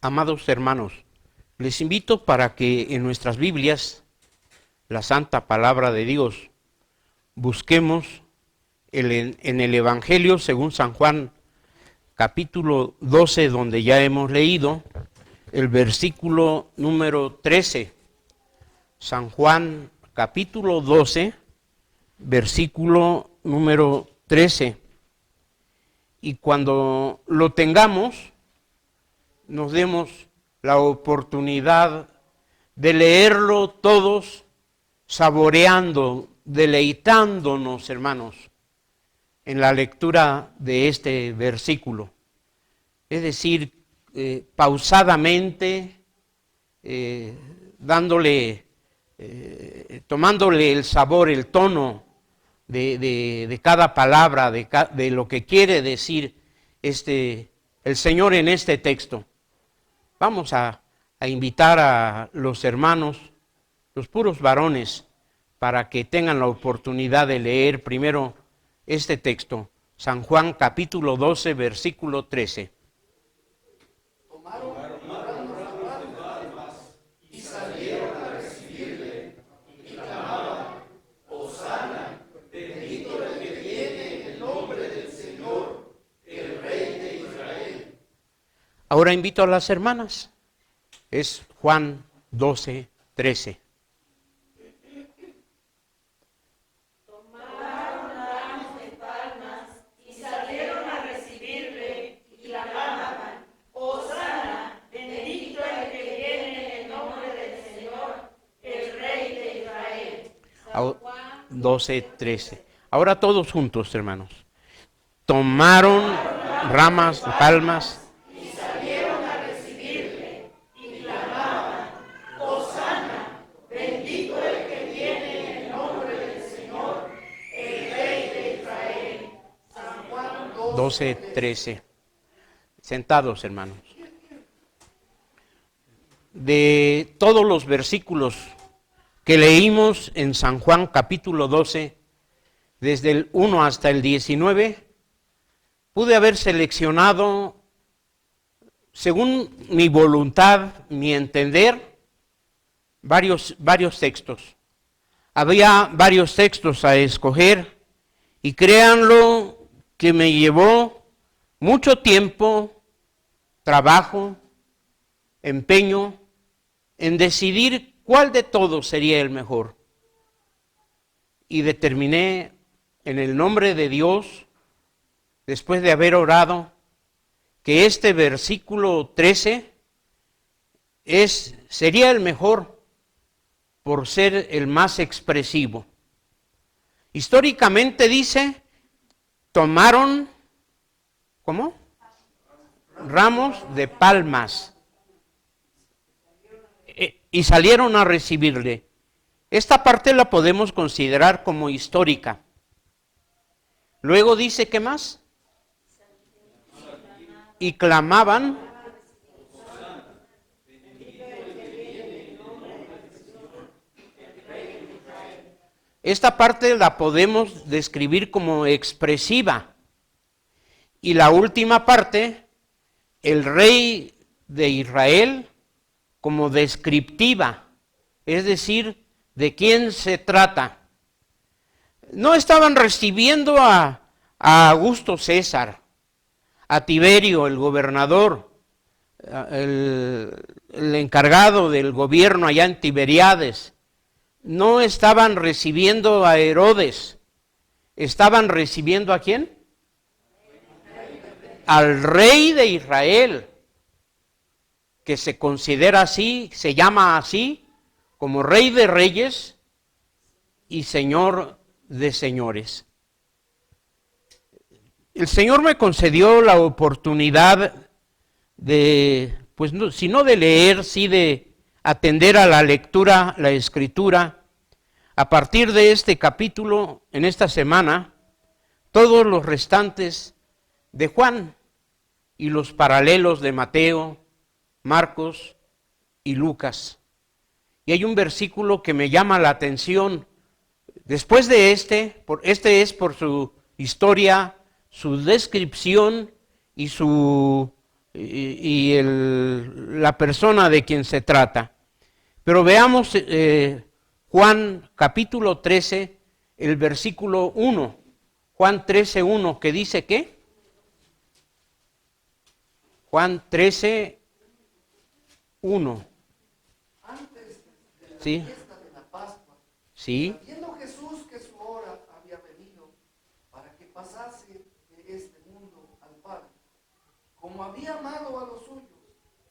Amados hermanos, les invito para que en nuestras Biblias, la Santa Palabra de Dios, busquemos en el Evangelio según San Juan, capítulo 12, donde ya hemos leído, el versículo número 13. San Juan, capítulo 12, versículo número 13. Y cuando lo tengamos, nos demos la oportunidad de leerlo todos, saboreando, deleitándonos, hermanos, en la lectura de este versículo. Es decir, pausadamente, tomándole el sabor, el tono de cada palabra, de lo que quiere decir el Señor en este texto. Vamos a invitar a los hermanos, los puros varones, para que tengan la oportunidad de leer primero este texto, San Juan capítulo 12, versículo 13. Tomaron palmas y salieron a recibirle y clamaban: Hosana, bendito el que viene en el nombre del Señor, el Rey de Israel. Ahora invito a las hermanas. Es Juan 12, 13. Tomaron ramos de palmas y salieron a recibirle y clamaban: Hosana, bendito el que viene en el nombre del Señor, el Rey de Israel. San Juan 12, 13. Ahora todos juntos, hermanos. Tomaron ramas de palmas. bendito el que viene en el nombre del Señor, el Rey de Israel. San Juan 12, 13. Sentados, hermanos. De todos los versículos que leímos en San Juan capítulo 12, desde el 1 hasta el 19, pude haber seleccionado, según mi voluntad, mi entender, varios textos. Había varios textos a escoger y créanlo que me llevó mucho tiempo, trabajo, empeño en decidir cuál de todos sería el mejor. Y determiné en el nombre de Dios, después de haber orado, que este versículo 13 sería el mejor por ser el más expresivo. Históricamente dice, tomaron, ¿cómo? Ramos de palmas y salieron a recibirle. Esta parte la podemos considerar como histórica. Luego dice, ¿qué más? Y clamaban. Esta parte la podemos describir como expresiva. Y la última parte, el Rey de Israel, como descriptiva. Es decir, ¿de quién se trata? No estaban recibiendo a Augusto César, a Tiberio, el gobernador, el encargado del gobierno allá en Tiberiades. No estaban recibiendo a Herodes, estaban recibiendo ¿a quién? Al Rey de Israel, que se considera así, se llama así, como Rey de Reyes y Señor de Señores. El Señor me concedió la oportunidad de, pues no, si no de leer, sí de atender a la lectura, la escritura. A partir de este capítulo, en esta semana, todos los restantes de Juan y los paralelos de Mateo, Marcos y Lucas. Y hay un versículo que me llama la atención. Después de este es por su historia, su descripción y su la persona de quien se trata. Pero veamos Juan capítulo 13, el versículo 1. Juan 13, 1, que dice ¿qué? Juan 13, 1. Antes de la Sí. fiesta de la Pascua, Sí. sabiendo Jesús que su hora había venido para que pasase de este mundo al Padre, como había amado a los suyos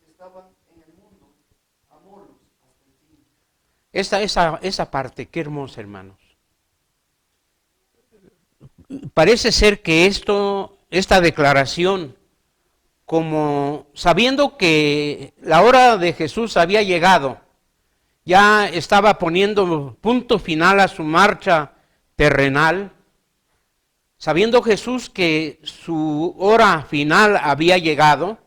que estaban en el mundo, amólos hasta el fin. Esa parte, qué hermosa, hermanos. Parece ser que esta declaración, como sabiendo que la hora de Jesús había llegado, ya estaba poniendo punto final a su marcha terrenal, sabiendo Jesús que su hora final había llegado,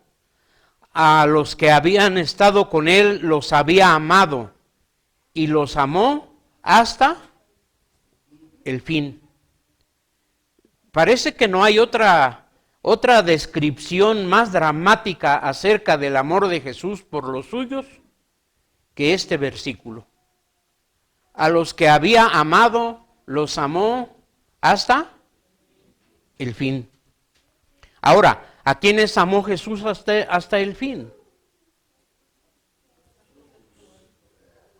a los que habían estado con él los había amado y los amó hasta el fin. Parece que no hay otra descripción más dramática acerca del amor de Jesús por los suyos que este versículo. A los que había amado, los amó hasta el fin. Ahora, ¿a quiénes amó Jesús hasta el fin?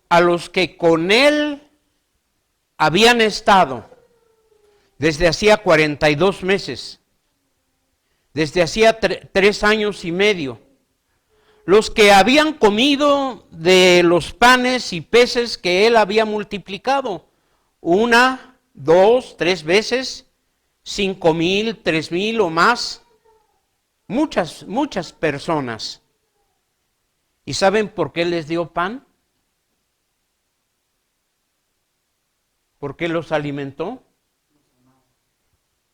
A los que con él habían estado desde hacía 42 meses, desde hacía 3 años y medio, los que habían comido de los panes y peces que él había multiplicado, 1, 2, 3 veces, 5,000, 3,000 o más, muchas personas. ¿Y saben por qué les dio pan? ¿Por qué los alimentó?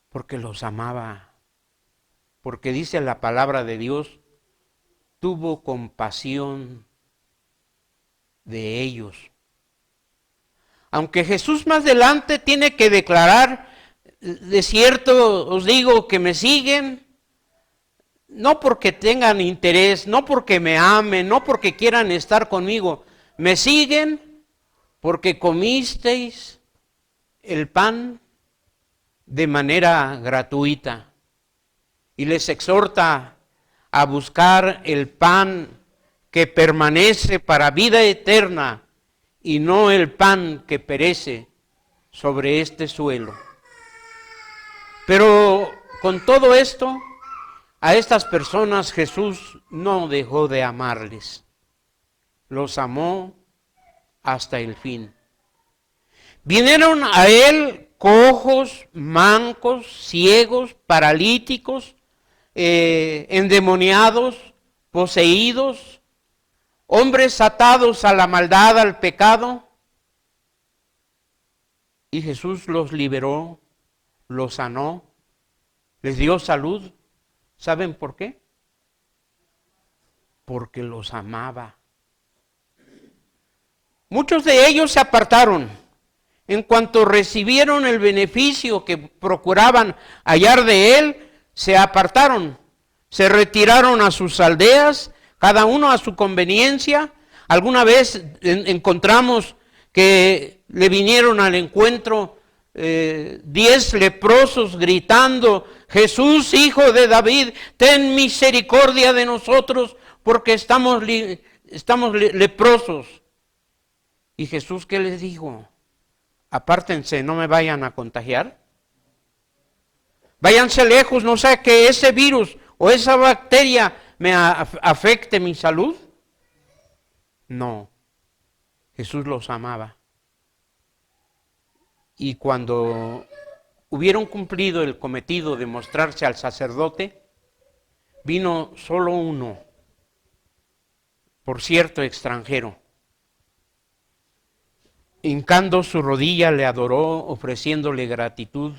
Porque los amaba. Porque dice la palabra de Dios, tuvo compasión de ellos. Aunque Jesús más adelante tiene que declarar, de cierto os digo que me siguen, no porque tengan interés, no porque me amen, no porque quieran estar conmigo, me siguen porque comisteis el pan de manera gratuita. Y les exhorta a buscar el pan que permanece para vida eterna y no el pan que perece sobre este suelo. Pero con todo esto, a estas personas Jesús no dejó de amarles. Los amó hasta el fin. Vinieron a él cojos, mancos, ciegos, paralíticos, endemoniados, poseídos, hombres atados a la maldad, al pecado. Y Jesús los liberó, los sanó, les dio salud. ¿Saben por qué? Porque los amaba. Muchos de ellos se apartaron. En cuanto recibieron el beneficio que procuraban hallar de él, se apartaron, se retiraron a sus aldeas, cada uno a su conveniencia. Alguna vez encontramos que le vinieron al encuentro 10 leprosos gritando, Jesús, hijo de David, ten misericordia de nosotros porque estamos leprosos. ¿Y Jesús qué les dijo? Apártense, no me vayan a contagiar. Váyanse lejos, no sea que ese virus o esa bacteria me afecte mi salud. No, Jesús los amaba. Y cuando hubieron cumplido el cometido de mostrarse al sacerdote, vino solo uno, por cierto extranjero. Hincando su rodilla le adoró, ofreciéndole gratitud.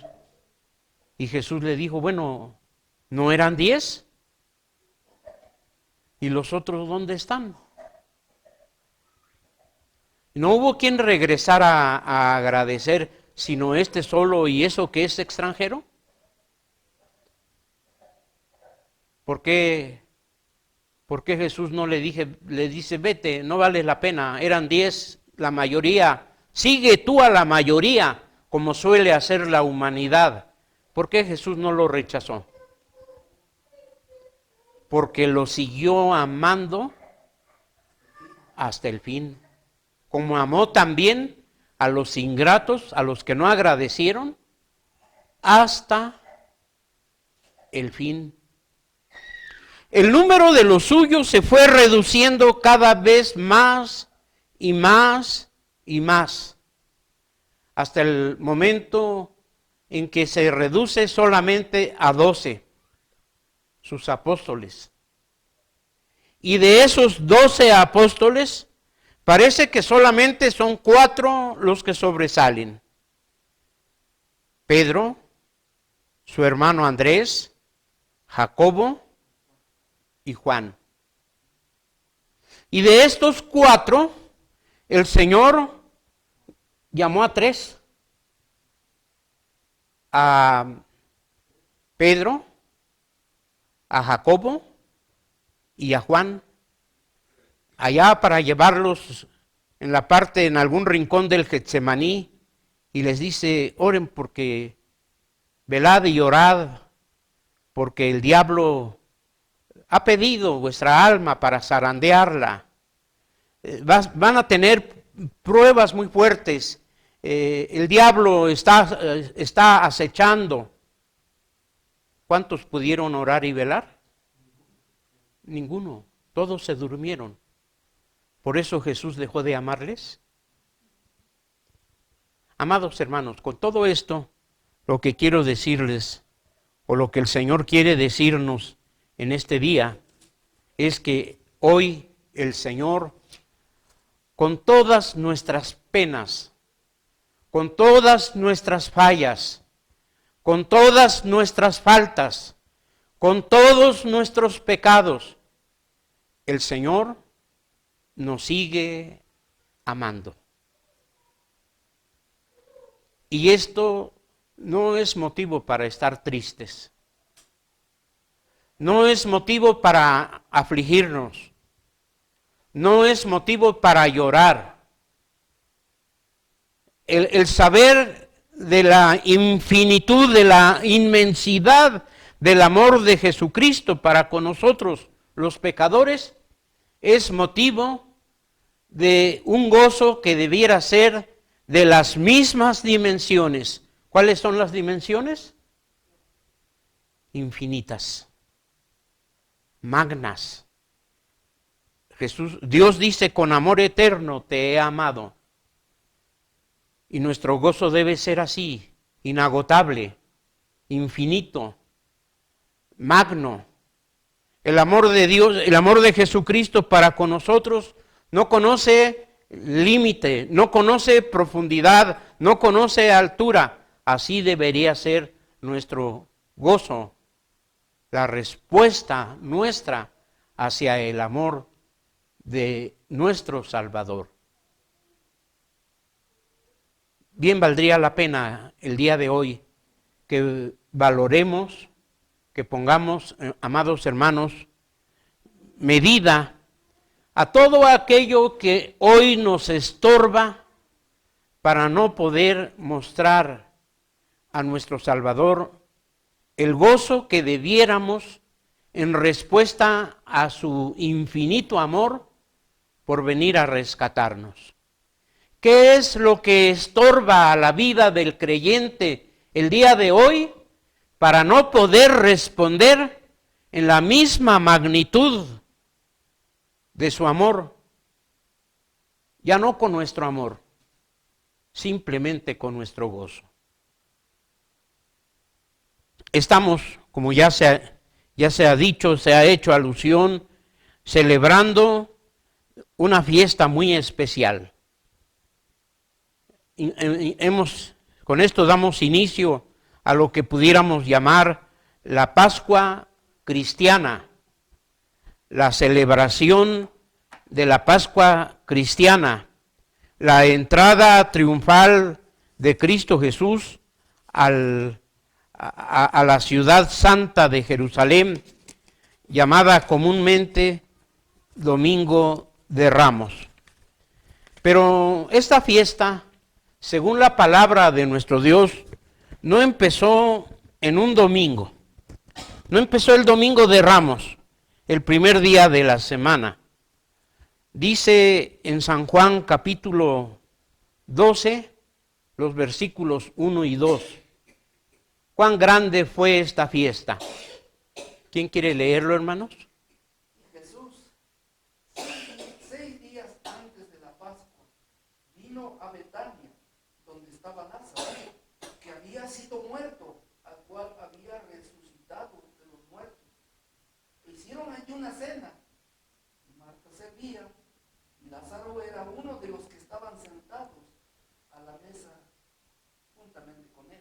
Y Jesús le dijo, bueno, ¿no eran 10? ¿Y los otros dónde están? No hubo quien regresara a agradecer, sino este solo y eso que es extranjero. ¿Por qué ¿Por qué Jesús no le dice, vete, no vale la pena? Eran 10, la mayoría. Sigue tú a la mayoría, como suele hacer la humanidad. ¿Por qué Jesús no lo rechazó? Porque lo siguió amando hasta el fin. Como amó también a los ingratos, a los que no agradecieron, hasta el fin. El número de los suyos se fue reduciendo cada vez más y más y más, hasta el momento en que se reduce solamente a 12, sus apóstoles. Y de esos 12 apóstoles, parece que solamente son 4 los que sobresalen. Pedro, su hermano Andrés, Jacobo y Juan. Y de estos 4, el Señor llamó a 3. A Pedro, a Jacobo y a Juan, allá para llevarlos en algún rincón del Getsemaní, y les dice, oren porque, velad y orad, porque el diablo ha pedido vuestra alma para zarandearla. Van a tener pruebas muy fuertes. El diablo está acechando. ¿Cuántos pudieron orar y velar? Ninguno. Todos se durmieron. ¿Por eso Jesús dejó de amarles? Amados hermanos, con todo esto, lo que quiero decirles, o lo que el Señor quiere decirnos en este día, es que hoy el Señor, con todas nuestras penas, con todas nuestras fallas, con todas nuestras faltas, con todos nuestros pecados, el Señor nos sigue amando. Y esto no es motivo para estar tristes. No es motivo para afligirnos. No es motivo para llorar. El saber de la infinitud, de la inmensidad del amor de Jesucristo para con nosotros, los pecadores, es motivo de un gozo que debiera ser de las mismas dimensiones. ¿Cuáles son las dimensiones? Infinitas, magnas. Dios dice, con amor eterno te he amado. Y nuestro gozo debe ser así, inagotable, infinito, magno. El amor de Dios, el amor de Jesucristo para con nosotros no conoce límite, no conoce profundidad, no conoce altura. Así debería ser nuestro gozo, la respuesta nuestra hacia el amor de nuestro Salvador. Bien valdría la pena el día de hoy que valoremos, que pongamos, amados hermanos, medida a todo aquello que hoy nos estorba para no poder mostrar a nuestro Salvador el gozo que debiéramos en respuesta a su infinito amor por venir a rescatarnos. ¿Qué es lo que estorba a la vida del creyente el día de hoy para no poder responder en la misma magnitud de su amor? Ya no con nuestro amor, simplemente con nuestro gozo. Estamos, como ya se ha dicho, se ha hecho alusión, celebrando una fiesta muy especial. Con esto damos inicio a lo que pudiéramos llamar la Pascua cristiana, la celebración de la Pascua cristiana, la entrada triunfal de Cristo Jesús a la ciudad santa de Jerusalén, llamada comúnmente Domingo de Ramos. Pero esta fiesta, según la palabra de nuestro Dios, no empezó en un domingo. No empezó el domingo de Ramos, el primer día de la semana. Dice en San Juan capítulo 12, los versículos 1 y 2. ¿Cuán grande fue esta fiesta? ¿Quién quiere leerlo, hermanos? Jesús, 6 días antes de la Pascua, vino a Betania, donde estaba Lázaro, que había sido muerto, al cual había resucitado de los muertos. Hicieron allí una cena. Marta servía, y Lázaro era uno de los que estaban sentados a la mesa juntamente con él.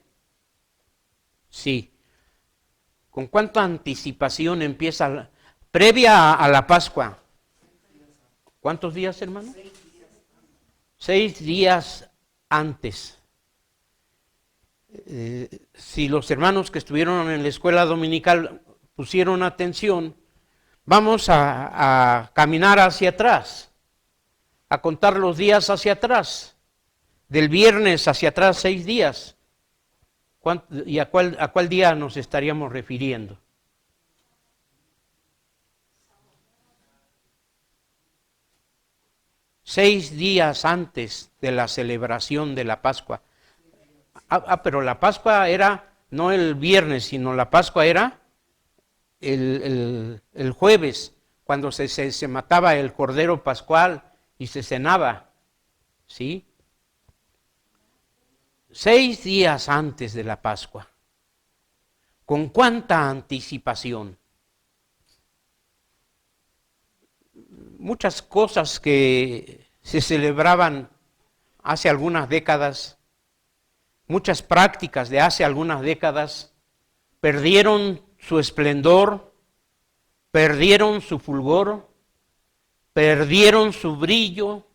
Sí. ¿Con cuánta anticipación empieza previa a la Pascua? ¿Cuántos días, hermano? 6 días antes. Si los hermanos que estuvieron en la escuela dominical pusieron atención, vamos a caminar hacia atrás, a contar los días hacia atrás, del viernes hacia atrás 6 días. ¿Y a cuál día nos estaríamos refiriendo? Seis días antes de la celebración de la Pascua. Pero la Pascua era no el viernes, sino la Pascua era el jueves, cuando se mataba el cordero pascual y se cenaba, ¿sí? 6 días antes de la Pascua. ¿Con cuánta anticipación? Muchas cosas que se celebraban hace algunas décadas, muchas prácticas de hace algunas décadas, perdieron su esplendor, perdieron su fulgor, perdieron su brillo,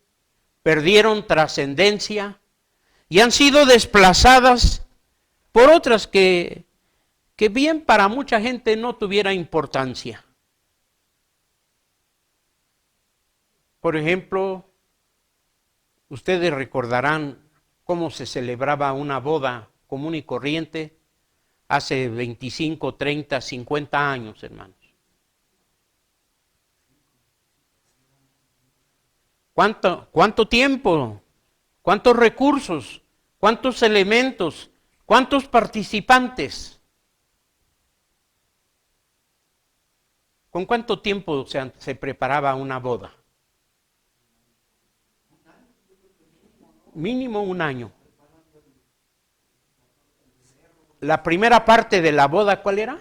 perdieron trascendencia, y han sido desplazadas por otras que bien para mucha gente no tuviera importancia. Por ejemplo, ustedes recordarán cómo se celebraba una boda común y corriente hace 25, 30, 50 años, hermanos. ¿Cuánto tiempo? ¿Cuántos recursos? ¿Cuántos elementos? ¿Cuántos participantes? ¿Con cuánto tiempo se preparaba una boda? Mínimo un año. La primera parte de la boda, ¿cuál era?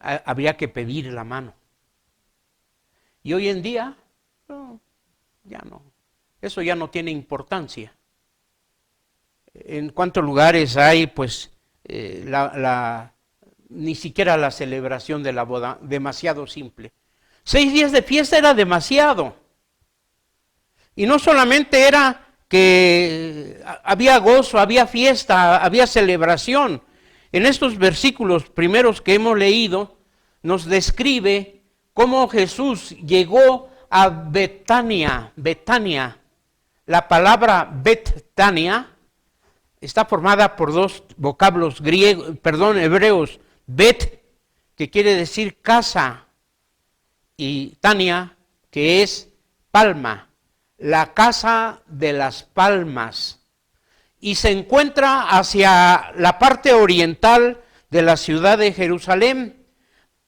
Habría que pedir la mano. Y hoy en día, no, ya no. Eso ya no tiene importancia. En cuántos lugares hay, pues, ni siquiera la celebración de la boda, demasiado simple. 6 días de fiesta era demasiado. Y no solamente era que había gozo, había fiesta, había celebración. En estos versículos primeros que hemos leído, nos describe cómo Jesús llegó a Betania. La palabra Betania está formada por 2 vocablos hebreos. Bet, que quiere decir casa, y Tania, que es palma, la casa de las palmas. Y se encuentra hacia la parte oriental de la ciudad de Jerusalén,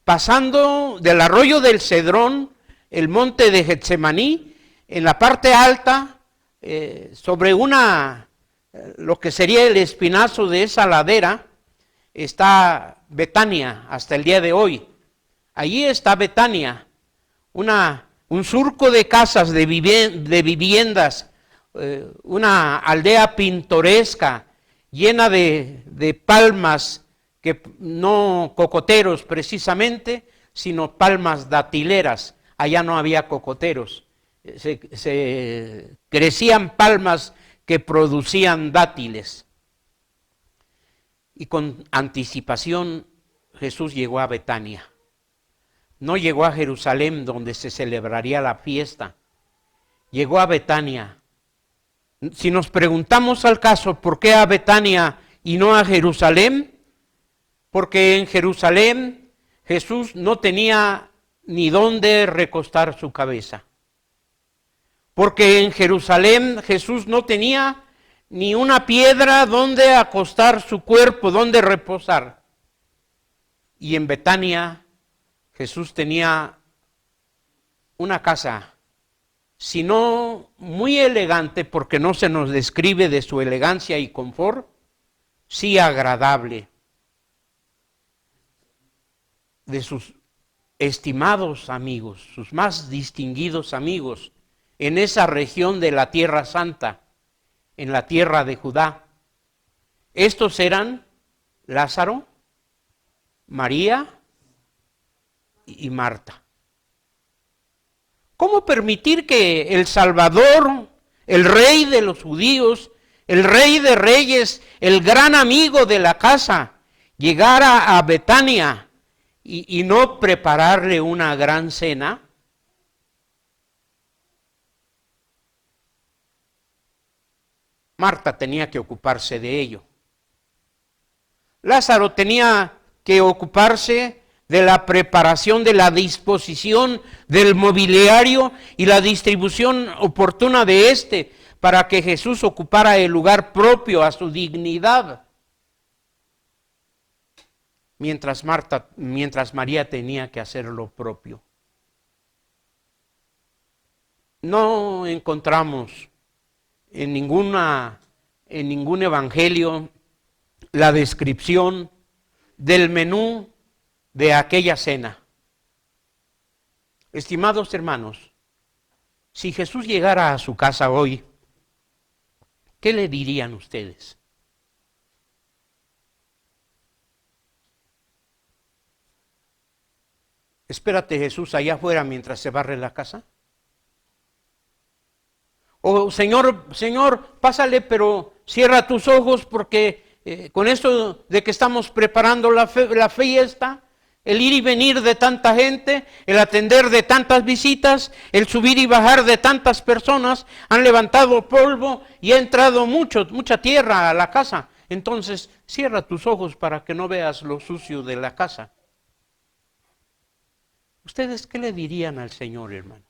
pasando del arroyo del Cedrón, el monte de Getsemaní, en la parte alta, sobre lo que sería el espinazo de esa ladera, está Betania hasta el día de hoy. Allí está Betania, un surco de casas, de viviendas, una aldea pintoresca, llena de palmas, que no cocoteros precisamente, sino palmas datileras. Allá no había cocoteros, se crecían palmas que producían dátiles. Y con anticipación Jesús llegó a Betania. no llegó a Jerusalén donde se celebraría la fiesta, llegó a Betania. Si nos preguntamos al caso, ¿por qué a Betania y no a Jerusalén? Porque en Jerusalén Jesús no tenía ni dónde recostar su cabeza. Porque en Jerusalén Jesús no tenía ni una piedra donde acostar su cuerpo, donde reposar. Y en Betania Jesús tenía una casa, si no muy elegante, porque no se nos describe de su elegancia y confort, sí agradable, de sus estimados amigos, sus más distinguidos amigos, en esa región de la Tierra Santa, en la tierra de Judá. Estos eran Lázaro, María y Marta. ¿Cómo permitir que el Salvador, el Rey de los judíos, el Rey de Reyes, el gran amigo de la casa, llegara a Betania y no prepararle una gran cena? Marta tenía que ocuparse de ello. Lázaro tenía que ocuparse de la preparación, de la disposición del mobiliario y la distribución oportuna de éste para que Jesús ocupara el lugar propio a su dignidad. Mientras María tenía que hacer lo propio. No encontramos en ningún evangelio la descripción del menú de aquella cena. Estimados hermanos, si Jesús llegara a su casa hoy, ¿qué le dirían ustedes? Espérate, Jesús, allá afuera mientras se barre la casa. O Señor, pásale, pero cierra tus ojos porque con esto de que estamos preparando la fiesta, el ir y venir de tanta gente, el atender de tantas visitas, el subir y bajar de tantas personas, han levantado polvo y ha entrado mucha tierra a la casa. Entonces, cierra tus ojos para que no veas lo sucio de la casa. ¿Ustedes qué le dirían al Señor, hermanos?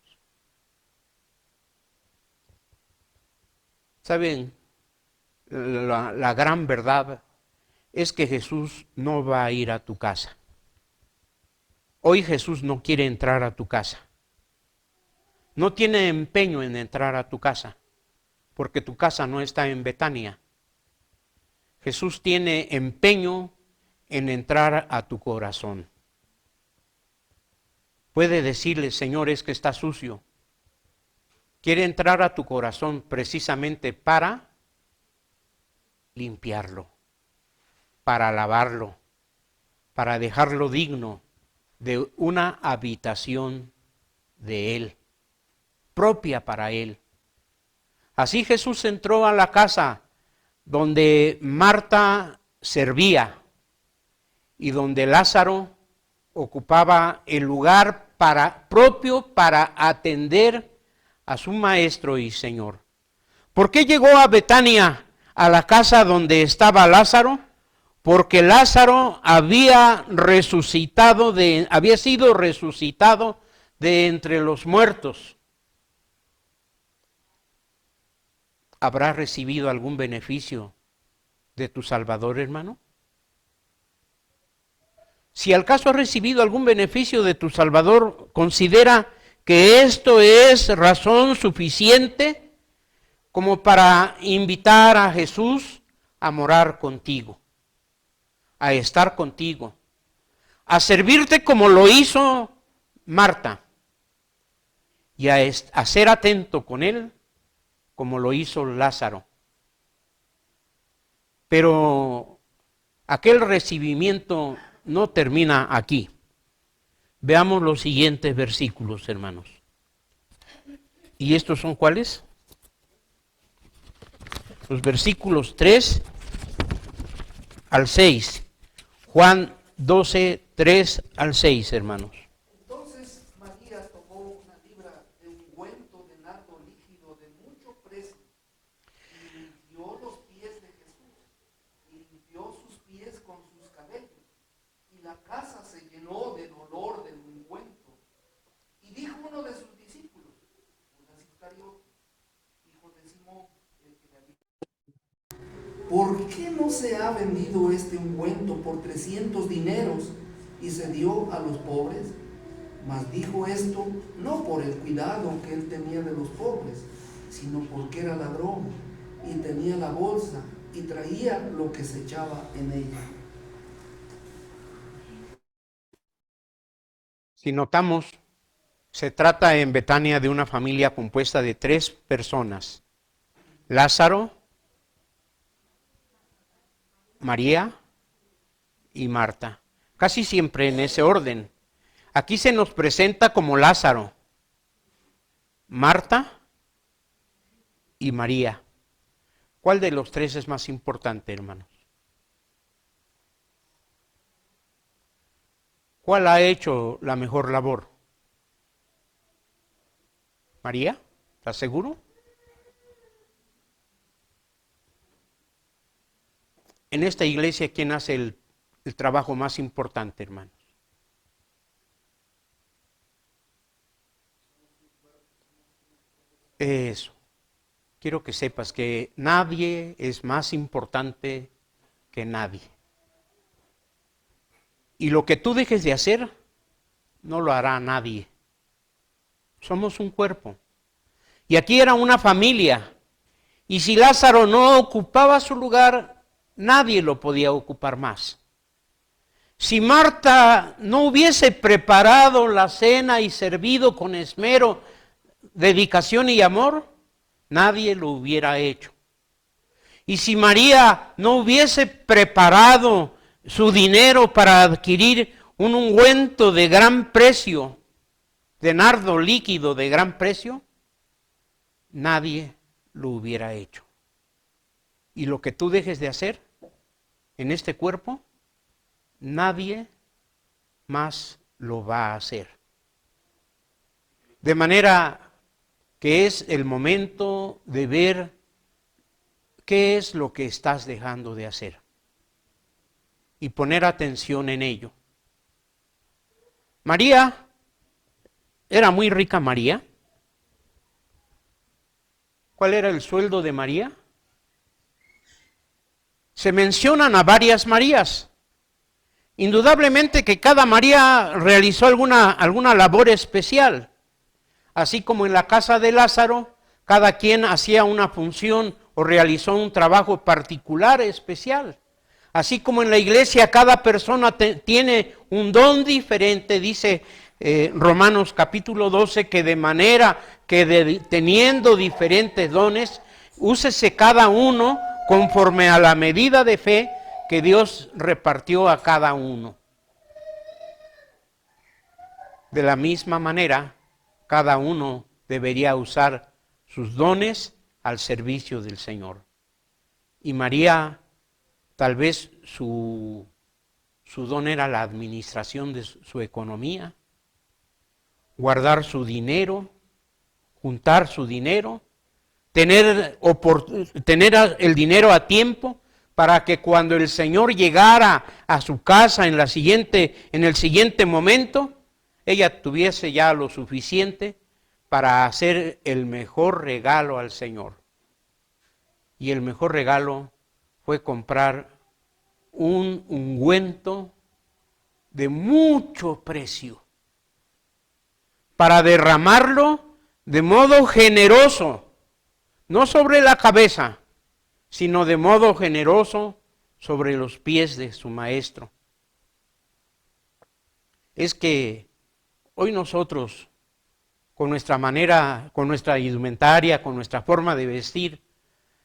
¿Saben? La gran verdad es que Jesús no va a ir a tu casa. Hoy Jesús no quiere entrar a tu casa. No tiene empeño en entrar a tu casa, porque tu casa no está en Betania. Jesús tiene empeño en entrar a tu corazón. Puede decirle, Señor, es que está sucio. Quiere entrar a tu corazón precisamente para limpiarlo, para lavarlo, para dejarlo digno de una habitación de Él, propia para Él. Así Jesús entró a la casa donde Marta servía y donde Lázaro ocupaba el lugar propio para atender a su maestro y Señor. ¿Por qué llegó a Betania, a la casa donde estaba Lázaro? Porque Lázaro había sido resucitado de entre los muertos. ¿Habrás recibido algún beneficio de tu Salvador, hermano? Si al caso has recibido algún beneficio de tu Salvador, considera que esto es razón suficiente como para invitar a Jesús a morar contigo, a estar contigo, a servirte como lo hizo Marta y a ser atento con Él como lo hizo Lázaro. Pero aquel recibimiento no termina aquí. Veamos los siguientes versículos, hermanos. ¿Y estos son cuáles? Los versículos 3 al 6. Juan 12, 3 al 6, hermanos. Entonces se ha vendido este ungüento por 300 dineros y se dio a los pobres? Mas dijo esto no por el cuidado que él tenía de los pobres, sino porque era ladrón y tenía la bolsa y traía lo que se echaba en ella. Si notamos, se trata en Betania de una familia compuesta de 3 personas: Lázaro, María y Marta. Casi siempre en ese orden. Aquí se nos presenta como Lázaro, Marta y María. ¿Cuál de los 3 es más importante, hermanos? ¿Cuál ha hecho la mejor labor? ¿María? ¿Estás seguro? En esta iglesia, ¿quién hace el trabajo más importante, hermanos? Eso. Quiero que sepas que nadie es más importante que nadie. Y lo que tú dejes de hacer, no lo hará nadie. Somos un cuerpo. Y aquí era una familia. Y si Lázaro no ocupaba su lugar, nadie lo podía ocupar más. Si Marta no hubiese preparado la cena y servido con esmero, dedicación y amor, nadie lo hubiera hecho. Y si María no hubiese preparado su dinero para adquirir un ungüento de gran precio, de nardo líquido de gran precio, nadie lo hubiera hecho. Y lo que tú dejes de hacer en este cuerpo, nadie más lo va a hacer. De manera que es el momento de ver qué es lo que estás dejando de hacer y poner atención en ello. María, era muy rica María. ¿Cuál era el sueldo de María? Se mencionan a varias Marías. Indudablemente que cada María realizó alguna labor especial. Así como en la casa de Lázaro, cada quien hacía una función o realizó un trabajo particular, especial. Así como en la iglesia cada persona tiene un don diferente, dice Romanos capítulo 12, que de manera que teniendo diferentes dones, úsese cada uno conforme a la medida de fe que Dios repartió a cada uno. De la misma manera, cada uno debería usar sus dones al servicio del Señor. Y María, tal vez su don era la administración de su economía, guardar su dinero, juntar su dinero, tener el dinero a tiempo para que cuando el Señor llegara a su casa en el siguiente momento, ella tuviese ya lo suficiente para hacer el mejor regalo al Señor. Y el mejor regalo fue comprar un ungüento de mucho precio para derramarlo de modo generoso, no sobre la cabeza, sino de modo generoso sobre los pies de su maestro. Es que hoy nosotros, con nuestra manera, con nuestra indumentaria, con nuestra forma de vestir,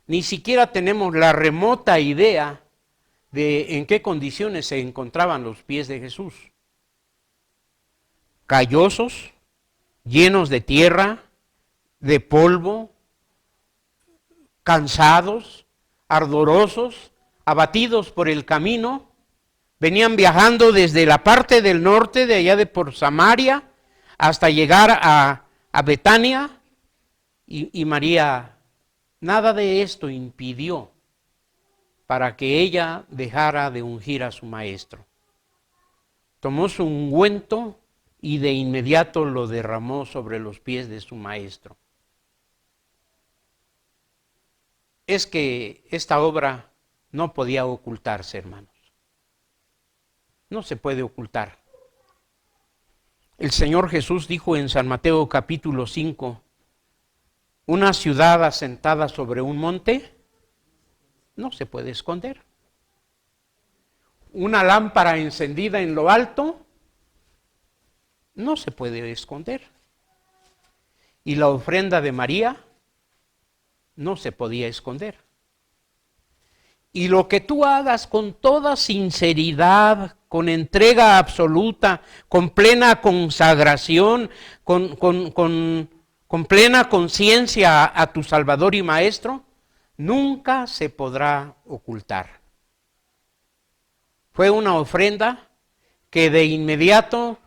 ni siquiera tenemos la remota idea de en qué condiciones se encontraban los pies de Jesús. Callosos, llenos de tierra, de polvo, cansados, ardorosos, abatidos por el camino. Venían viajando desde la parte del norte, de allá de por Samaria, hasta llegar a Betania. Y María, nada de esto impidió para que ella dejara de ungir a su maestro. Tomó su ungüento y de inmediato lo derramó sobre los pies de su maestro. Es que esta obra no podía ocultarse, hermanos. No se puede ocultar. El Señor Jesús dijo en San Mateo capítulo 5, una ciudad asentada sobre un monte no se puede esconder. Una lámpara encendida en lo alto no se puede esconder. Y la ofrenda de María no se podía esconder. Y lo que tú hagas con toda sinceridad, con entrega absoluta, con plena consagración, con plena conciencia a tu Salvador y Maestro, nunca se podrá ocultar. Fue una ofrenda que de inmediato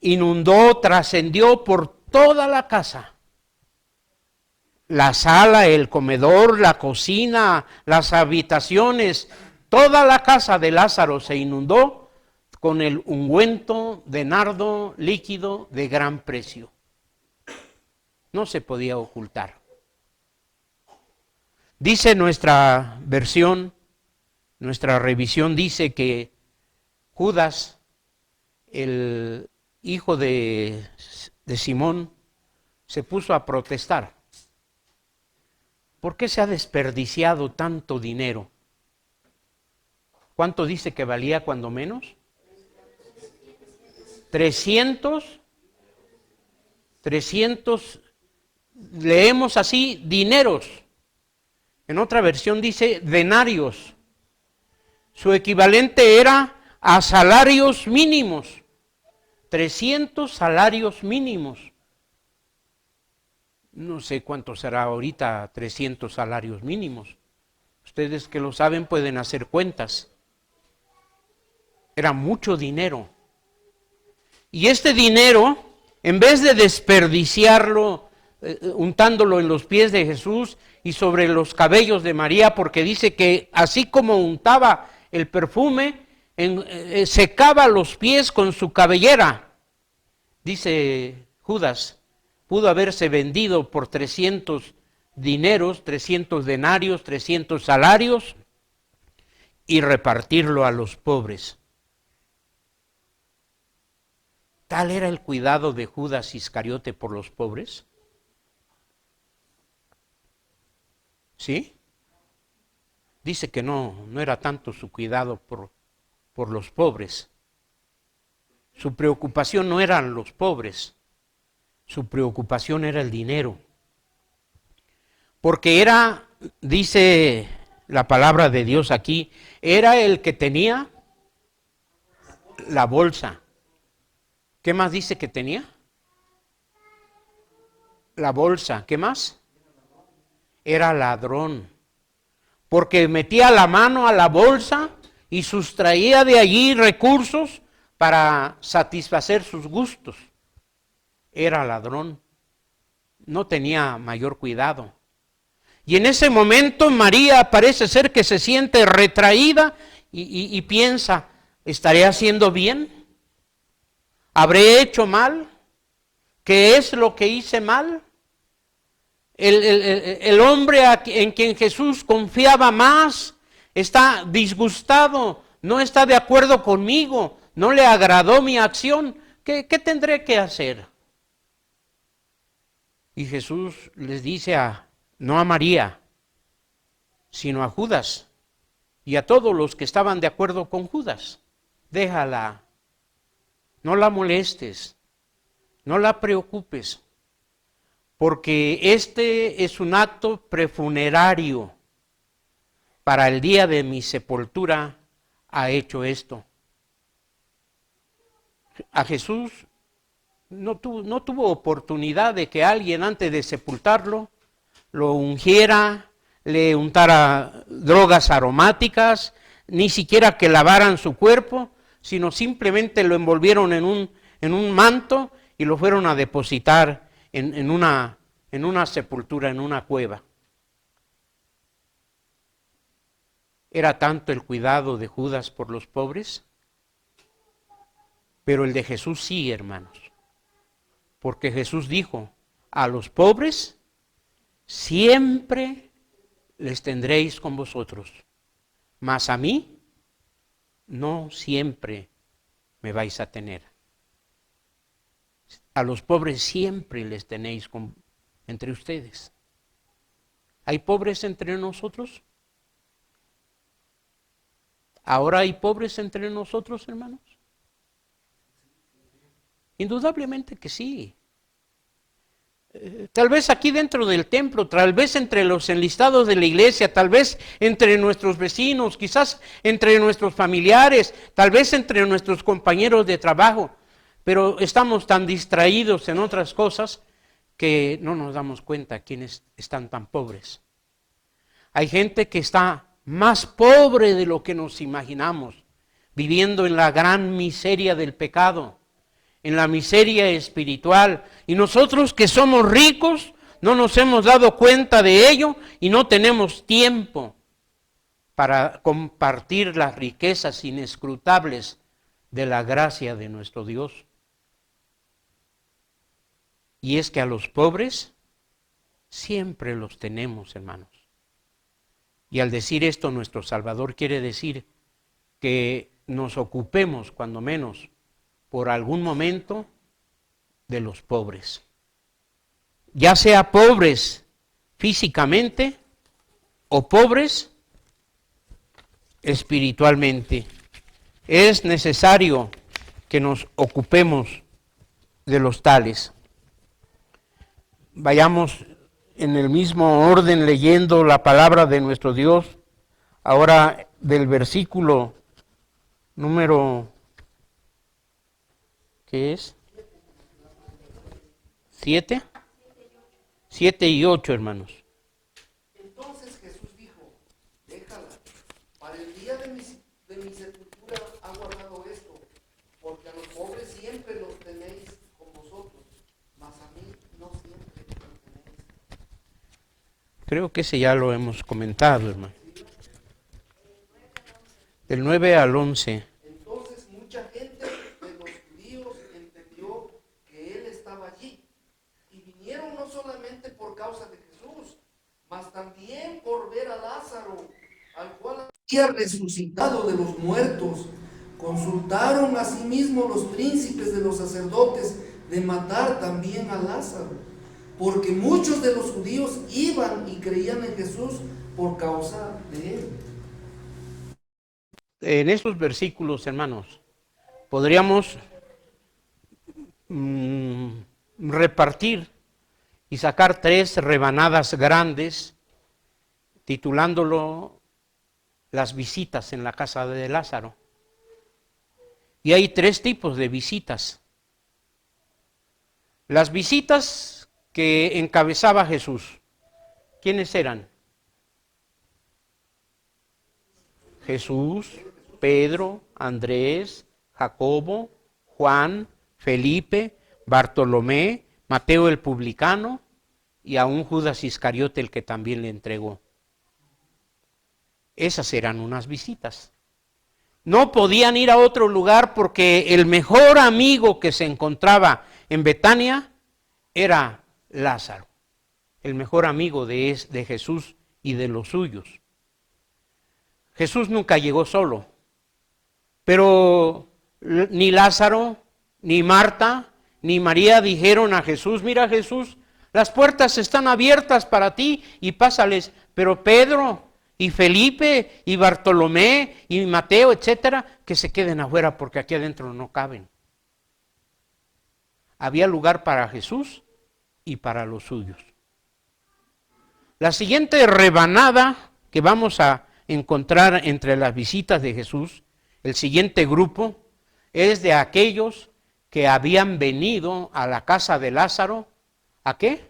inundó, trascendió por toda la casa. La sala, el comedor, la cocina, las habitaciones, toda la casa de Lázaro se inundó con el ungüento de nardo líquido de gran precio. No se podía ocultar. Dice nuestra versión, nuestra revisión dice que Judas, el hijo de Simón, se puso a protestar. ¿Por qué se ha desperdiciado tanto dinero? ¿Cuánto dice que valía cuando menos? 300, leemos así, dineros. En otra versión dice denarios. Su equivalente era a salarios mínimos. 300 salarios mínimos. No sé cuánto será ahorita 300 salarios mínimos. Ustedes que lo saben pueden hacer cuentas. Era mucho dinero. Y este dinero, en vez de desperdiciarlo, untándolo en los pies de Jesús y sobre los cabellos de María, porque dice que así como untaba el perfume, secaba los pies con su cabellera. Dice Judas, pudo haberse vendido por 300 dineros, 300 denarios, 300 salarios y repartirlo a los pobres. ¿Tal era el cuidado de Judas Iscariote por los pobres? ¿Sí? Dice que no era tanto su cuidado por los pobres. Su preocupación no eran los pobres. Su preocupación era el dinero. Porque era, dice la palabra de Dios aquí, era el que tenía la bolsa. ¿Qué más dice que tenía? La bolsa. ¿Qué más? Era ladrón. Porque metía la mano a la bolsa y sustraía de allí recursos para satisfacer sus gustos. Era ladrón, no tenía mayor cuidado. Y en ese momento María parece ser que se siente retraída y piensa, ¿estaré haciendo bien? ¿Habré hecho mal? ¿Qué es lo que hice mal? El hombre en quien Jesús confiaba más está disgustado, no está de acuerdo conmigo, no le agradó mi acción. ¿Qué tendré que hacer? Y Jesús les dice no a María, sino a Judas y a todos los que estaban de acuerdo con Judas. Déjala, no la molestes, no la preocupes, porque este es un acto prefunerario. Para el día de mi sepultura ha hecho esto. A Jesús no tuvo oportunidad de que alguien antes de sepultarlo lo ungiera, le untara drogas aromáticas, ni siquiera que lavaran su cuerpo, sino simplemente lo envolvieron en un manto y lo fueron a depositar en una sepultura, en una cueva. ¿Era tanto el cuidado de Judas por los pobres? Pero el de Jesús sí, hermanos. Porque Jesús dijo, a los pobres siempre les tendréis con vosotros. mas a mí no siempre me vais a tener. A los pobres siempre les tenéis entre ustedes. ¿Hay pobres entre nosotros? ¿Ahora hay pobres entre nosotros, hermanos? Indudablemente que sí. Tal vez aquí dentro del templo, tal vez entre los enlistados de la iglesia, tal vez entre nuestros vecinos, quizás entre nuestros familiares, tal vez entre nuestros compañeros de trabajo, pero estamos tan distraídos en otras cosas que no nos damos cuenta quiénes están tan pobres. Hay gente que está más pobre de lo que nos imaginamos, viviendo en la gran miseria del pecado, en la miseria espiritual, y nosotros que somos ricos no nos hemos dado cuenta de ello y no tenemos tiempo para compartir las riquezas inescrutables de la gracia de nuestro Dios. Y es que a los pobres siempre los tenemos, hermanos. Y al decir esto, nuestro Salvador quiere decir que nos ocupemos, cuando menos, por algún momento, de los pobres. Ya sea pobres físicamente o pobres espiritualmente. Es necesario que nos ocupemos de los tales. Vayamos en el mismo orden leyendo la palabra de nuestro Dios, ahora del versículo número, ¿qué es? 7. 7 y 8, hermanos. Entonces Jesús dijo, déjala, para el día de mi sepultura ha guardado esto, porque a los pobres siempre los tenéis con vosotros, mas a mí no siempre los tenéis. Creo que ese ya lo hemos comentado, hermano. Del 9 al 11. Entonces mucha gente de los judíos entendió que él estaba allí, y vinieron no solamente por causa de Jesús, mas también por ver a Lázaro, al cual había resucitado de los muertos. Consultaron asimismo los príncipes de los sacerdotes de matar también a Lázaro, porque muchos de los judíos iban y creían en Jesús por causa de él. En estos versículos, hermanos, podríamos repartir y sacar 3 rebanadas grandes, titulándolo Las visitas en la casa de Lázaro. Y hay 3 tipos de visitas. Las visitas que encabezaba Jesús, ¿quiénes eran? Jesús, Pedro, Andrés, Jacobo, Juan, Felipe, Bartolomé, Mateo el publicano y aún Judas Iscariote, el que también le entregó. Esas eran unas visitas. No podían ir a otro lugar porque el mejor amigo que se encontraba en Betania era Lázaro, el mejor amigo de Jesús y de los suyos. Jesús nunca llegó solo, pero ni Lázaro, ni Marta, ni María dijeron a Jesús, mira Jesús, las puertas están abiertas para ti y pásales, pero Pedro y Felipe y Bartolomé y Mateo, etcétera, que se queden afuera porque aquí adentro no caben. Había lugar para Jesús y para los suyos. La siguiente rebanada que vamos a encontrar entre las visitas de Jesús, el siguiente grupo, es de aquellos que habían venido a la casa de Lázaro, ¿a qué?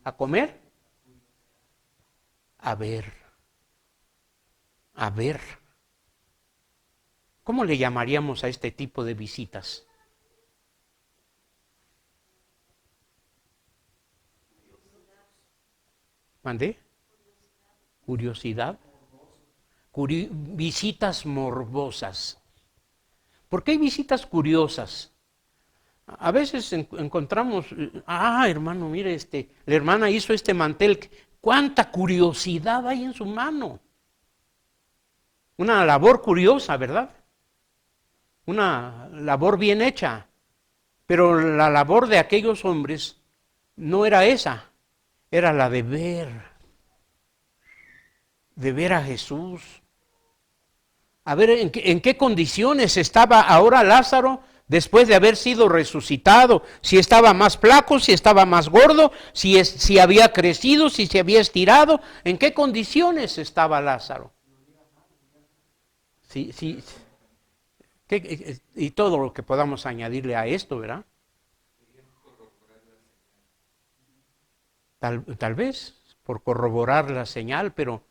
¿A comer? A ver. A ver. ¿Cómo le llamaríamos a este tipo de visitas? ¿Mandé? Curiosidad. Visitas morbosas. ¿Por qué hay visitas curiosas? A veces encontramos, hermano, mire, la hermana hizo este mantel, ¿cuánta curiosidad hay en su mano? Una labor curiosa, ¿verdad? Una labor bien hecha. Pero la labor de aquellos hombres no era esa, era la de ver a Jesús. A ver en qué condiciones estaba ahora Lázaro después de haber sido resucitado. Si estaba más flaco, si estaba más gordo, si había crecido, si se había estirado. ¿En qué condiciones estaba Lázaro? Sí, y todo lo que podamos añadirle a esto, ¿verdad? Tal vez por corroborar la señal, pero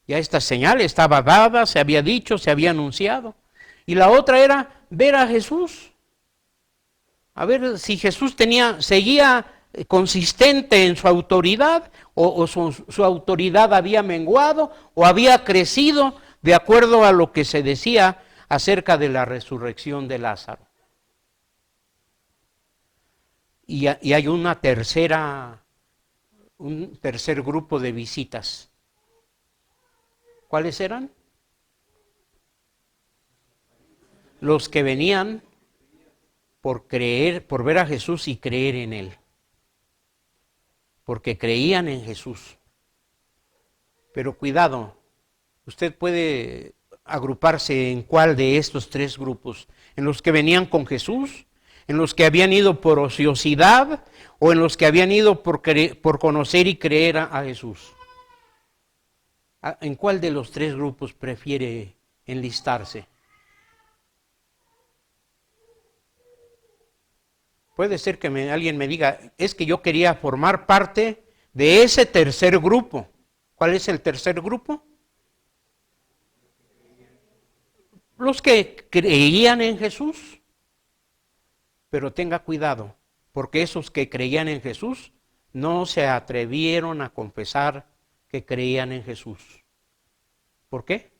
ya esta señal estaba dada, se había dicho, se había anunciado. Y la otra era ver a Jesús. A ver si Jesús seguía consistente en su autoridad, o su autoridad había menguado o había crecido de acuerdo a lo que se decía acerca de la resurrección de Lázaro. Y hay un tercer grupo de visitas. ¿Cuáles eran? Los que venían por ver a Jesús y creer en Él. Porque creían en Jesús. Pero cuidado, usted puede agruparse en cuál de estos tres grupos: en los que venían con Jesús, en los que habían ido por ociosidad, o en los que habían ido por conocer y creer a Jesús. ¿En cuál de los tres grupos prefiere enlistarse? Puede ser que alguien me diga, es que yo quería formar parte de ese tercer grupo. ¿Cuál es el tercer grupo? Los que creían en Jesús. Pero tenga cuidado, porque esos que creían en Jesús no se atrevieron a confesar que creían en Jesús. ¿Por qué?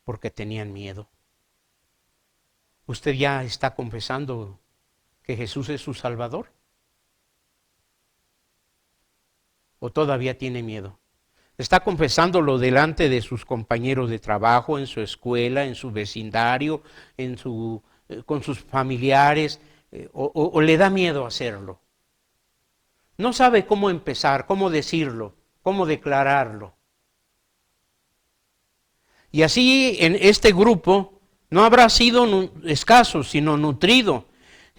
Porque tenían miedo. ¿Usted ya está confesando que Jesús es su Salvador? ¿O todavía tiene miedo? ¿Está confesándolo delante de sus compañeros de trabajo, en su escuela, en su vecindario, con sus familiares, o le da miedo hacerlo? No sabe cómo empezar, cómo decirlo, cómo declararlo. Y así en este grupo no habrá sido escaso, sino nutrido.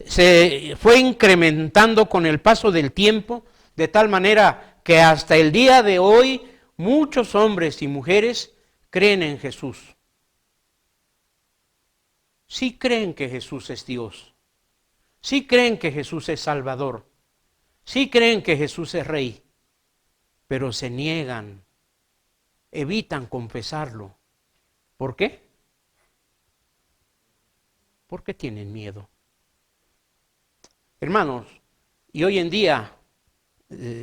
Se fue incrementando con el paso del tiempo, de tal manera que hasta el día de hoy muchos hombres y mujeres creen en Jesús. Sí creen que Jesús es Dios. Sí creen que Jesús es Salvador. Sí creen que Jesús es Rey. Pero se niegan, evitan confesarlo. ¿Por qué? Porque tienen miedo. Hermanos, y hoy en día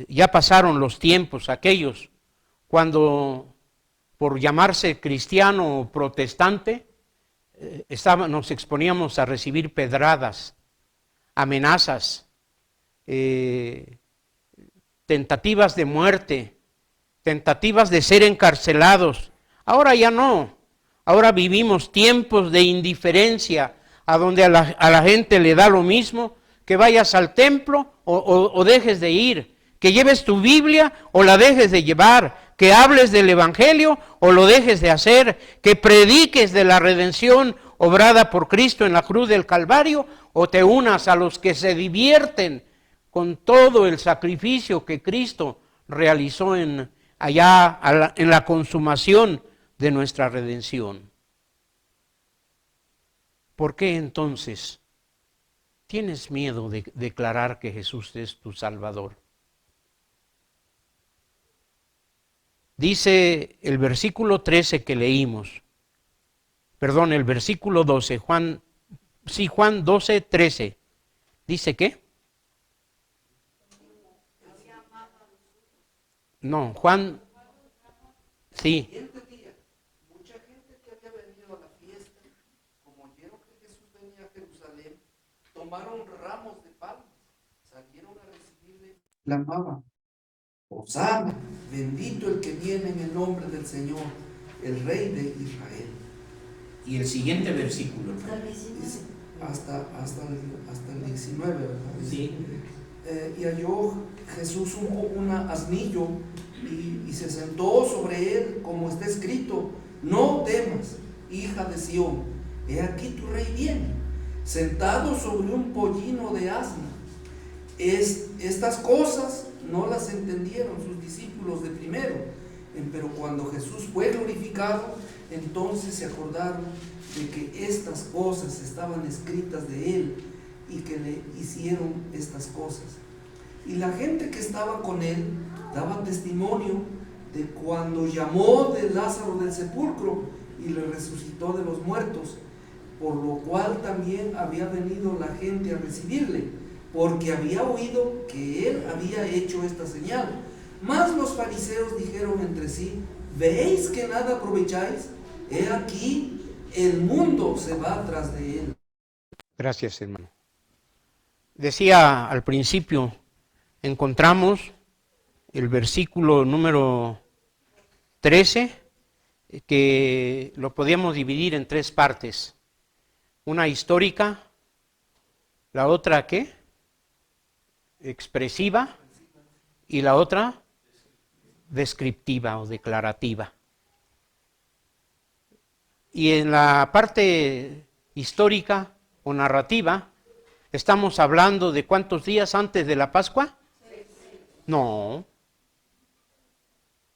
ya pasaron los tiempos aquellos cuando por llamarse cristiano o protestante nos exponíamos a recibir pedradas, amenazas, tentativas de muerte, tentativas de ser encarcelados. Ahora ya no. Ahora vivimos tiempos de indiferencia, a donde a la gente le da lo mismo que vayas al templo o dejes de ir, que lleves tu Biblia o la dejes de llevar, que hables del Evangelio o lo dejes de hacer, que prediques de la redención obrada por Cristo en la cruz del Calvario, o te unas a los que se divierten con todo el sacrificio que Cristo realizó en la consumación de nuestra redención. ¿Por qué entonces tienes miedo de declarar que Jesús es tu Salvador? Dice el versículo 13 que leímos, el versículo 12, Juan 12, 13. ¿Dice qué? No, Juan, sí. Mucha gente que había venido a la fiesta, como oyeron que Jesús venía a Jerusalén, tomaron ramos de palmas, salieron a recibirle, clamaban: Hosana, bendito el que viene en el nombre del Señor, el Rey de Israel. Y el siguiente versículo. Dice, hasta el 19, ¿verdad? Dice, Sí. Y halló Jesús un asnillo y se sentó sobre él, como está escrito: no temas, hija de Sión, he aquí tu rey viene, sentado sobre un pollino de asna. Estas cosas no las entendieron sus discípulos de primero, pero cuando Jesús fue glorificado, entonces se acordaron de que estas cosas estaban escritas de él y que le hicieron estas cosas. Y la gente que estaba con él daba testimonio de cuando llamó de Lázaro del sepulcro y le resucitó de los muertos, por lo cual también había venido la gente a recibirle, porque había oído que él había hecho esta señal. Mas los fariseos dijeron entre sí: ¿veis que nada aprovecháis? He aquí, el mundo se va tras de él. Gracias, hermano. Decía al principio, encontramos el versículo número 13, que lo podíamos dividir en tres partes. Una histórica, la otra ¿qué? Expresiva, y la otra descriptiva o declarativa. Y en la parte histórica o narrativa, ¿estamos hablando de cuántos días antes de la Pascua? No.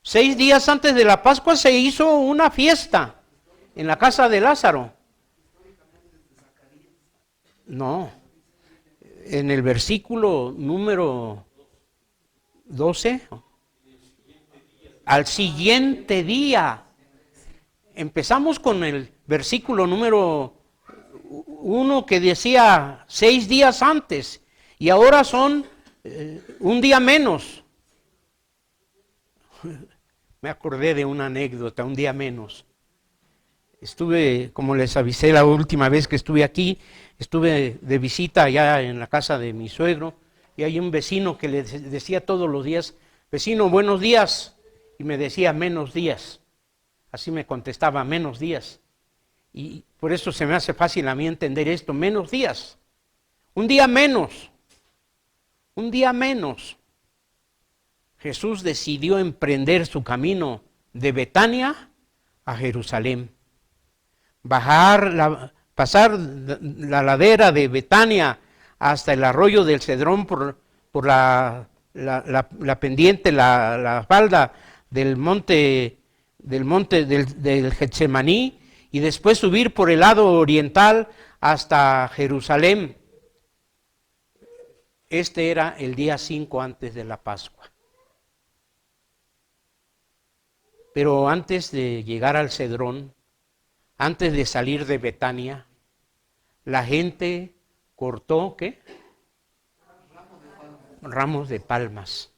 6 días antes de la Pascua se hizo una fiesta en la casa de Lázaro. No. En el versículo número 12, al siguiente día. Empezamos con el versículo número 1 que decía 6 días antes, y ahora son un día menos. Me acordé de una anécdota, un día menos. Estuve, como les avisé la última vez que estuve aquí, estuve de visita allá en la casa de mi suegro, y hay un vecino que le decía todos los días: vecino, buenos días, y me decía menos días. Así me contestaba, menos días. Y por eso se me hace fácil a mí entender esto, menos días. Un día menos. Un día menos. Jesús decidió emprender su camino de Betania a Jerusalén. Pasar la ladera de Betania hasta el arroyo del Cedrón por la pendiente, la falda del monte del Getsemaní, y después subir por el lado oriental hasta Jerusalén. Este era el día 5 antes de la Pascua. Pero antes de llegar al Cedrón, antes de salir de Betania, la gente cortó, ¿qué? Ramos de palmas.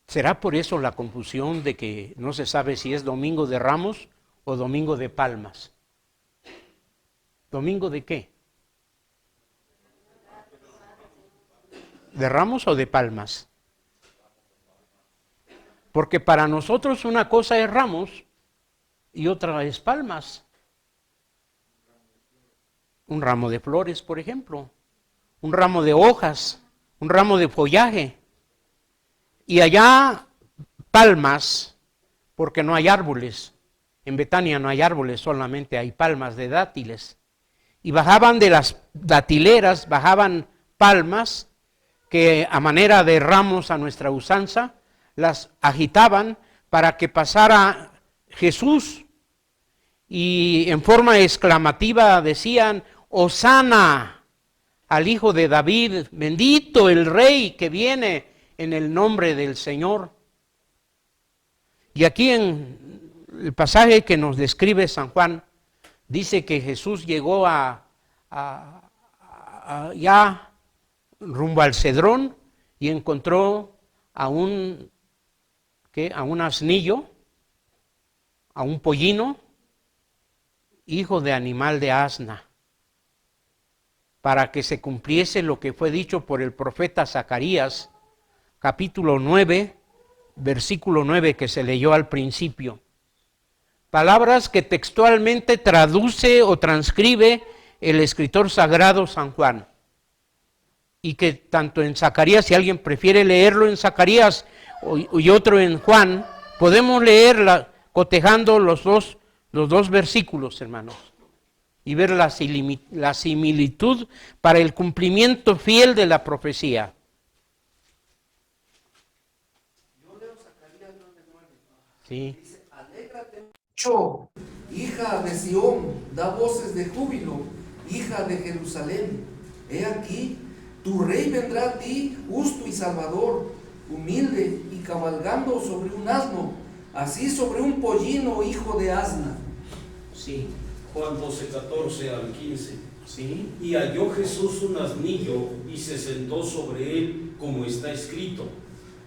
¿Será por eso la confusión de que no se sabe si es Domingo de Ramos o Domingo de Palmas? ¿Domingo de qué? ¿De Ramos o de Palmas? Porque para nosotros una cosa es Ramos y otra es Palmas. Un ramo de flores, por ejemplo, un ramo de hojas, un ramo de follaje. Y allá palmas, porque no hay árboles. En Betania no hay árboles, solamente hay palmas de dátiles. Y bajaban de las datileras, bajaban palmas que a manera de ramos a nuestra usanza, las agitaban para que pasara Jesús. Y en forma exclamativa decían: Hosana al Hijo de David, bendito el Rey que viene en el nombre del Señor. Y aquí en el pasaje que nos describe San Juan, dice que Jesús llegó ya rumbo al Cedrón y encontró a un asnillo, a un pollino, hijo de animal de asna, para que se cumpliese lo que fue dicho por el profeta Zacarías, capítulo 9, versículo 9 que se leyó al principio. Palabras que textualmente traduce o transcribe el escritor sagrado San Juan. Y que tanto en Zacarías, si alguien prefiere leerlo en Zacarías y otro en Juan, podemos leer cotejando los dos versículos, hermanos, y ver la similitud para el cumplimiento fiel de la profecía. Yo leo Zacarías 9:9. Sí. Dice, alégrate mucho, hija de Sión, da voces de júbilo, hija de Jerusalén. He aquí, tu rey vendrá a ti, justo y salvador, humilde y cabalgando sobre un asno, así sobre un pollino, hijo de asna. Sí. Juan 12:14 al 15. Sí. Y halló Jesús un asnillo y se sentó sobre él, como está escrito: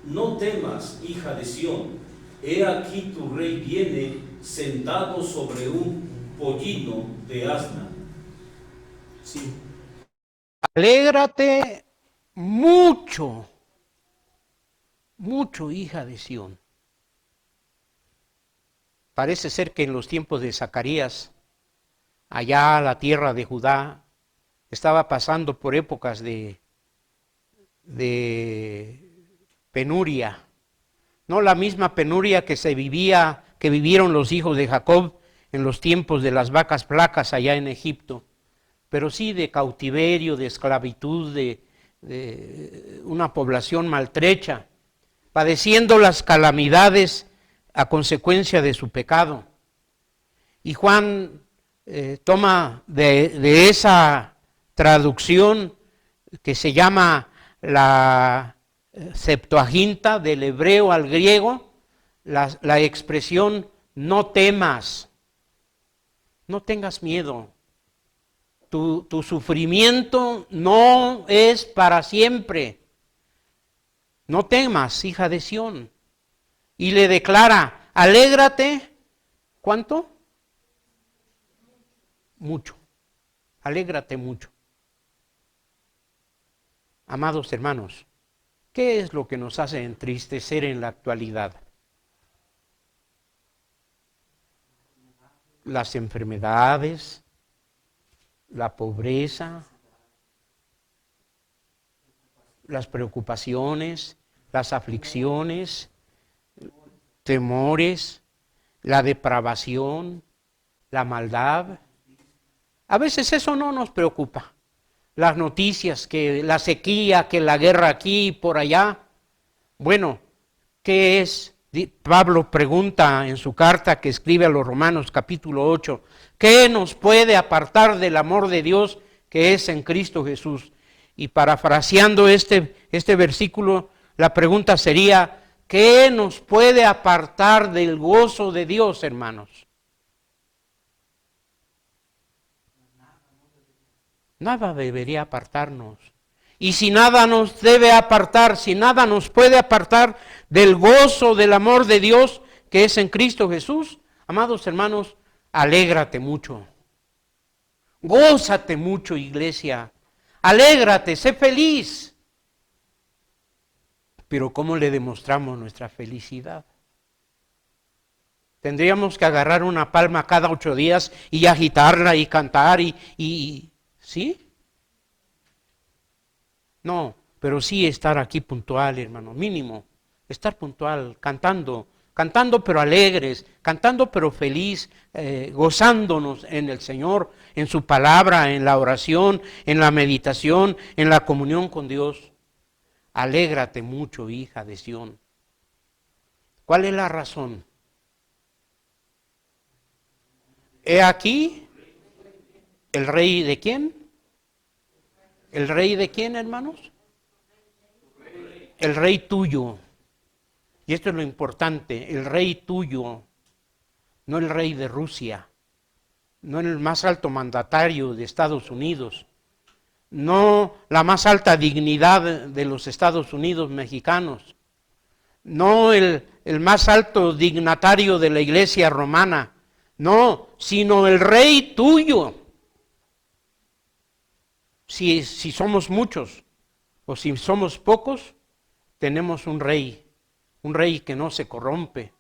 no temas, hija de Sión, he aquí tu rey viene sentado sobre un pollino de asna. Sí. Alégrate mucho, mucho, hija de Sión. Parece ser que en los tiempos de Zacarías, allá la tierra de Judá estaba pasando por épocas de penuria. No la misma penuria que vivieron los hijos de Jacob en los tiempos de las vacas flacas allá en Egipto, pero sí de cautiverio, de esclavitud, de una población maltrecha, padeciendo las calamidades a consecuencia de su pecado. Y Juan toma de esa traducción que se llama la Septuaginta, del hebreo al griego, la expresión no temas, no tengas miedo. Tu sufrimiento no es para siempre. No temas, hija de Sión. Y le declara, alégrate, ¿cuánto? Mucho. Alégrate mucho. Amados hermanos, ¿qué es lo que nos hace entristecer en la actualidad? Las enfermedades, la pobreza, las preocupaciones, las aflicciones, temores, la depravación, la maldad. A veces eso no nos preocupa. Las noticias, que la sequía, que la guerra aquí y por allá. Bueno, ¿qué es? Pablo pregunta en su carta que escribe a los Romanos capítulo 8, ¿qué nos puede apartar del amor de Dios que es en Cristo Jesús? Y parafraseando este versículo, la pregunta sería, ¿qué nos puede apartar del gozo de Dios, hermanos? Nada debería apartarnos. Y si nada nos debe apartar, si nada nos puede apartar del gozo, del amor de Dios que es en Cristo Jesús, amados hermanos, alégrate mucho. Gózate mucho, iglesia. Alégrate, sé feliz. Pero ¿cómo le demostramos nuestra felicidad? Tendríamos que agarrar una palma cada 8 días y agitarla y cantar ¿sí? No, pero sí estar aquí puntual, hermano, mínimo, estar puntual, cantando pero alegres, cantando pero feliz, gozándonos en el Señor, en su palabra, en la oración, en la meditación, en la comunión con Dios. Alégrate mucho, hija de Sión. ¿Cuál es la razón? He aquí, ¿el rey de quién? ¿El rey de quién, hermanos? El rey tuyo. Y esto es lo importante, el rey tuyo, no el rey de Rusia, no el más alto mandatario de Estados Unidos, no la más alta dignidad de los Estados Unidos mexicanos, no el más alto dignatario de la iglesia romana, no, sino el rey tuyo. Si somos muchos o si somos pocos, tenemos un rey un rey que no se corrompe,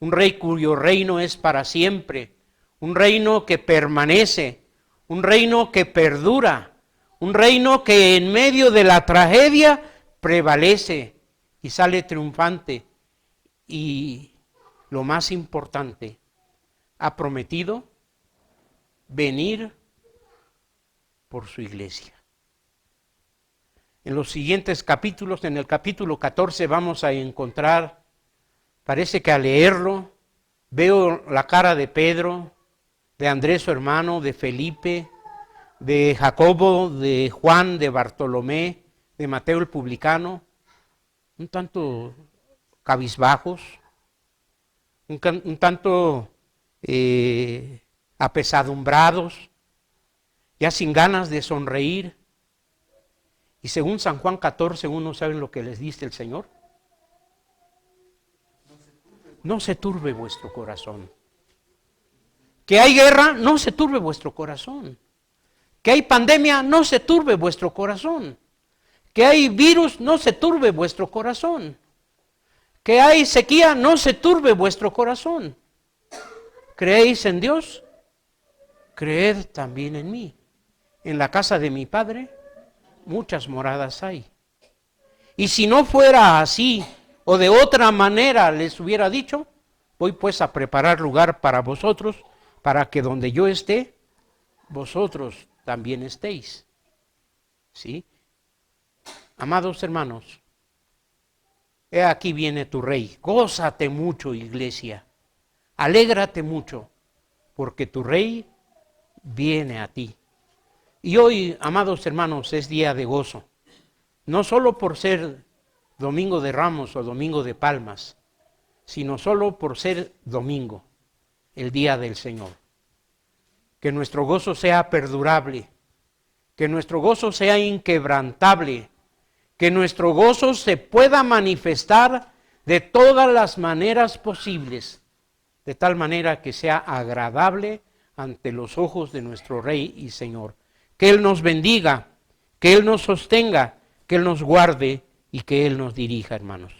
un rey cuyo reino es para siempre, un reino que permanece, un reino que perdura, un reino que en medio de la tragedia prevalece y sale triunfante. Y lo más importante, ha prometido venir por su iglesia. En los siguientes capítulos, en el capítulo 14 vamos a encontrar, parece que al leerlo, veo la cara de Pedro, de Andrés su hermano, de Felipe, de Jacobo, de Juan, de Bartolomé, de Mateo el publicano, un tanto cabizbajos, un tanto apesadumbrados, ya sin ganas de sonreír. Y según San Juan 14:1, ¿saben lo que les dice el Señor? No se turbe vuestro corazón. Que hay guerra, no se turbe vuestro corazón. Que hay pandemia, no se turbe vuestro corazón. Que hay virus, no se turbe vuestro corazón. Que hay sequía, no se turbe vuestro corazón. ¿Creéis en Dios? Creed también en mí. En la casa de mi Padre muchas moradas hay. Y si no fuera así, o de otra manera les hubiera dicho, voy pues a preparar lugar para vosotros, para que donde yo esté, vosotros también estéis. ¿Sí? Amados hermanos, he aquí viene tu rey. Gózate mucho, iglesia. Alégrate mucho, porque tu rey viene a ti. Y hoy, amados hermanos, es día de gozo. No solo por ser Domingo de Ramos o Domingo de Palmas, sino solo por ser domingo, el día del Señor. Que nuestro gozo sea perdurable, que nuestro gozo sea inquebrantable, que nuestro gozo se pueda manifestar de todas las maneras posibles, de tal manera que sea agradable ante los ojos de nuestro Rey y Señor. Que Él nos bendiga, que Él nos sostenga, que Él nos guarde y que Él nos dirija, hermanos.